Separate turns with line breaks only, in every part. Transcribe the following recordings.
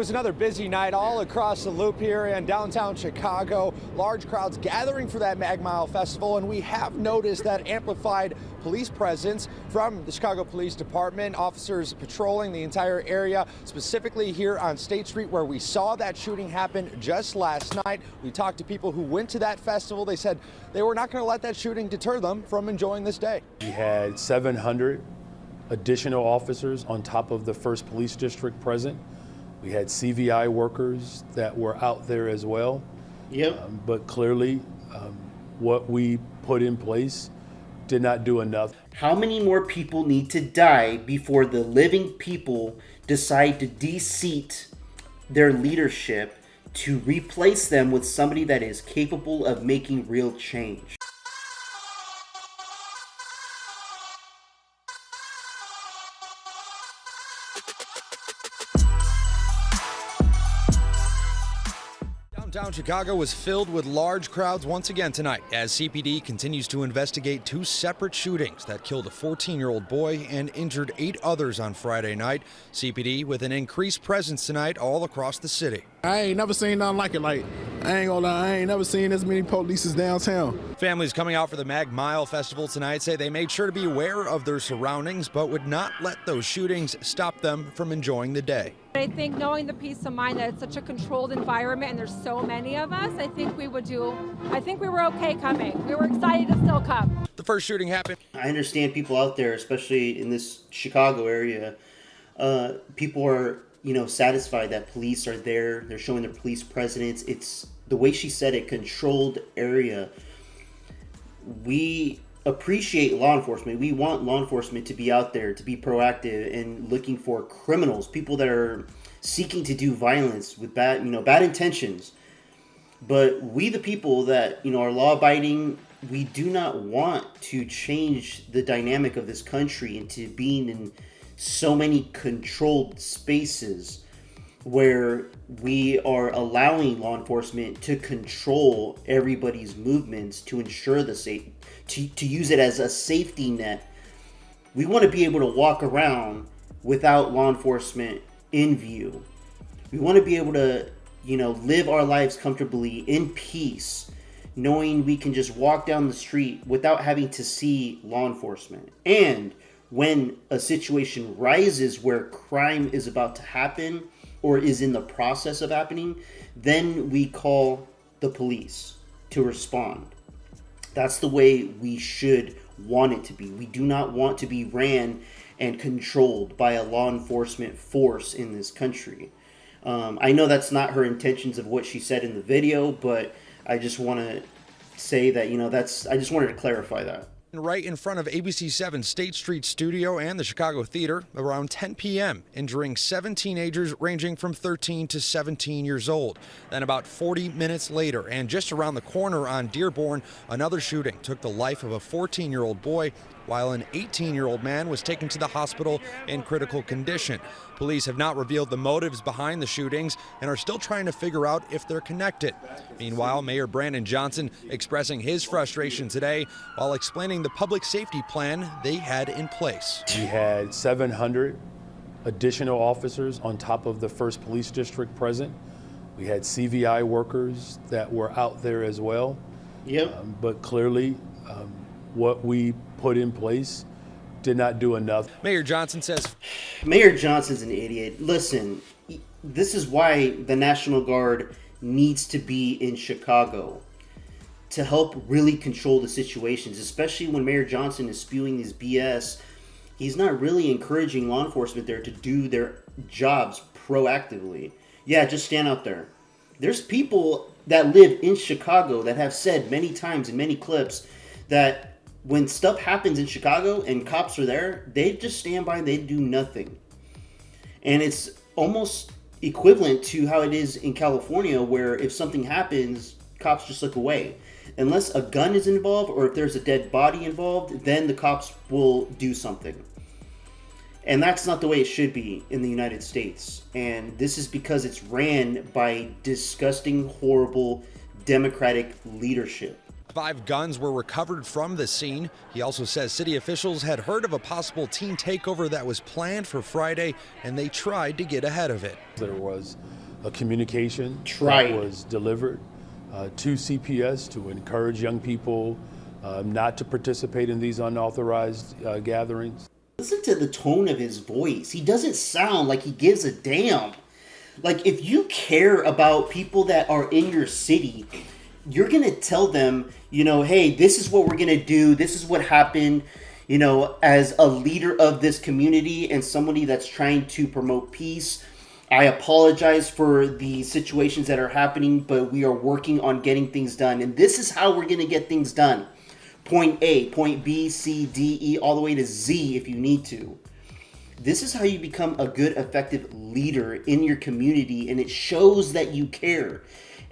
It was another busy night all across the Loop here in downtown Chicago. Large crowds gathering for that Mag Mile Festival, and we have noticed that amplified police presence from the Chicago Police Department. Officers patrolling the entire area, specifically here on State Street where we saw that shooting happen just last night. We talked to people who went to that festival. They said they were not going to let that shooting deter them from enjoying this day.
We had 700 additional officers on top of the 1st Police District present. We had CVI workers that were out there as well.
Yep.
But clearly, what we put in place did not do enough.
How many more people need to die before the living people decide to de-seat their leadership to replace them with somebody that is capable of making real change?
Downtown Chicago was filled with large crowds once again tonight as CPD continues to investigate 2 separate shootings that killed a 14-year-old boy and injured 8 others on Friday night. CPD with an increased presence tonight all across the city.
I ain't never seen nothing like it. I ain't gonna lie, I ain't never seen as many polices downtown.
Families coming out for the Mag Mile Festival tonight say they made sure to be aware of their surroundings, but would not let those shootings stop them from enjoying the day.
I think knowing the peace of mind that it's such a controlled environment and there's so many of us, I think we were okay coming. We were excited to still come.
The first shooting happened.
I understand people out there, especially in this Chicago area, people are, satisfied that police are there. They're showing their police presence. It's the way she said it, controlled area. We appreciate law enforcement. We want law enforcement to be out there, to be proactive and looking for criminals, people that are seeking to do violence with bad intentions. But we, the people that, are law abiding, we do not want to change the dynamic of this country into being in so many controlled spaces where we are allowing law enforcement to control everybody's movements to ensure the safety, to use it as a safety net. We want to be able to walk around without law enforcement in view. We want to be able to, live our lives comfortably in peace, knowing we can just walk down the street without having to see law enforcement. And when a situation rises where crime is about to happen or is in the process of happening, then we call the police to respond. That's the way we should want it to be. We do not want to be ran and controlled by a law enforcement force in this country. I know that's not her intentions of what she said in the video, but I just want to say that, I just wanted to clarify that.
Right in front of ABC7 State Street Studio and the Chicago Theater around 10 p.m., injuring 7 teenagers ranging from 13 to 17 years old. Then about 40 minutes later, and just around the corner on Dearborn, another shooting took the life of a 14-year-old boy, while an 18-year-old man was taken to the hospital in critical condition. Police have not revealed the motives behind the shootings and are still trying to figure out if they're connected. Meanwhile, Mayor Brandon Johnson expressing his frustration today while explaining the public safety plan they had in place.
We had 700 additional officers on top of the 1st Police District present. We had CVI workers that were out there as well.
Yep.
But clearly, what we put in place did not do enough.
Mayor Johnson says
Mayor Johnson's an idiot. Listen, this is why the National Guard needs to be in Chicago to help really control the situations, especially when Mayor Johnson is spewing these BS. He's not really encouraging law enforcement there to do their jobs proactively. Yeah, just stand out there. There's people that live in Chicago that have said many times in many clips that when stuff happens in Chicago and cops are there, they just stand by and they do nothing. And it's almost equivalent to how it is in California, where if something happens, cops just look away. Unless a gun is involved or if there's a dead body involved, then the cops will do something. And that's not the way it should be in the United States. And this is because it's ran by disgusting, horrible, Democratic leadership.
5 guns were recovered from the scene. He also says city officials had heard of a possible teen takeover that was planned for Friday, and they tried to get ahead of it.
There was a communication
Tried.
that was delivered to CPS to encourage young people not to participate in these unauthorized gatherings.
Listen to the tone of his voice. He doesn't sound like he gives a damn. Like, if you care about people that are in your city, you're going to tell them, you know, hey, this is what we're going to do. This is what happened, you know, as a leader of this community and somebody that's trying to promote peace. I apologize for the situations that are happening, but we are working on getting things done. And this is how we're going to get things done. Point A, point B, C, D, E, all the way to Z if you need to. This is how you become a good, effective leader in your community, and it shows that you care.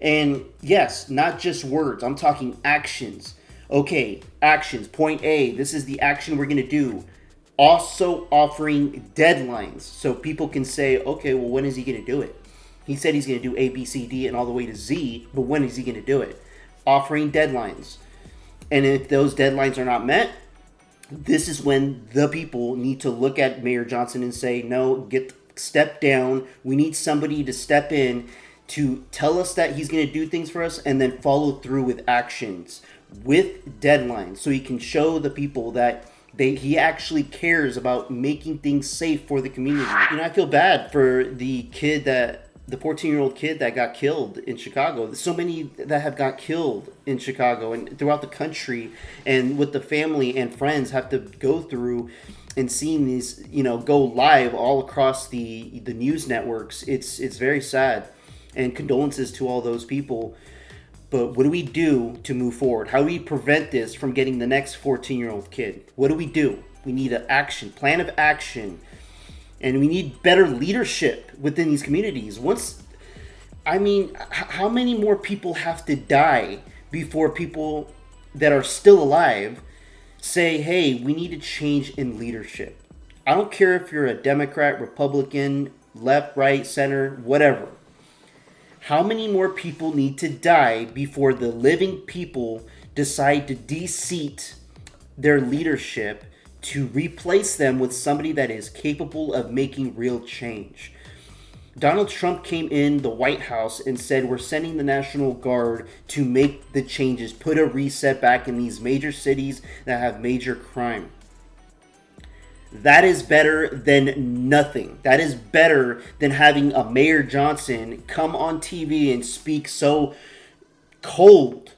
And yes, not just words. I'm talking actions. Okay, actions. Point A, this is the action we're going to do. Also offering deadlines so people can say, okay, well, when is he going to do it? He said he's going to do A, B, C, D, and all the way to Z, but when is he going to do it? Offering deadlines. And if those deadlines are not met, this is when the people need to look at Mayor Johnson and say, no, step down. We need somebody to step in to tell us that he's going to do things for us and then follow through with actions, with deadlines, so he can show the people that he actually cares about making things safe for the community. You know, I feel bad for the 14-year-old kid that got killed in Chicago. There's so many that have got killed in Chicago and throughout the country, and what the family and friends have to go through and seeing these, you know, go live all across the news networks. It's very sad, and condolences to all those people. But what do we do to move forward? How do we prevent this from getting the next 14-year-old kid? What do? We need an plan of action. And we need better leadership within these communities. How many more people have to die before people that are still alive say, hey, we need a change in leadership? I don't care if you're a Democrat, Republican, left, right, center, whatever. How many more people need to die before the living people decide to de-seat their leadership to replace them with somebody that is capable of making real change? Donald Trump came in the White House and said, we're sending the National Guard to make the changes, put a reset back in these major cities that have major crime. That is better than nothing. That is better than having a Mayor Johnson come on TV and speak so cold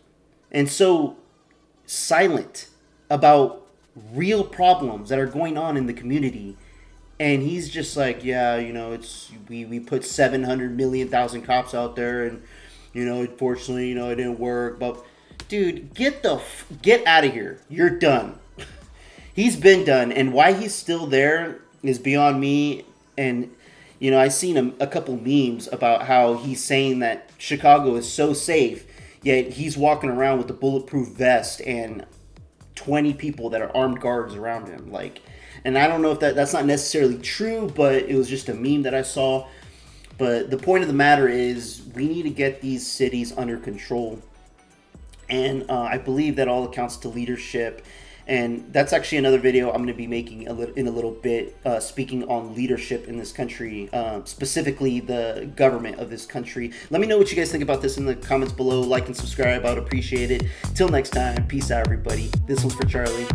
and so silent about real problems that are going on in the community. And he's just like, yeah, you know, we put 700 million cops out there, and, you know, unfortunately, you know, it didn't work. But dude, get out of here. You're done. He's been done, and why he's still there is beyond me. And, you know, I seen a couple memes about how he's saying that Chicago is so safe, yet he's walking around with a bulletproof vest and 20 people that are armed guards around him. Like, and I don't know if that's not necessarily true, but it was just a meme that I saw. But the point of the matter is, we need to get these cities under control. And I believe that all accounts to leadership. And that's actually another video I'm going to be making in a little bit, speaking on leadership in this country, specifically the government of this country. Let me know what you guys think about this in the comments below. Like and subscribe. I would appreciate it. Till next time, peace out, everybody. This one's for Charlie.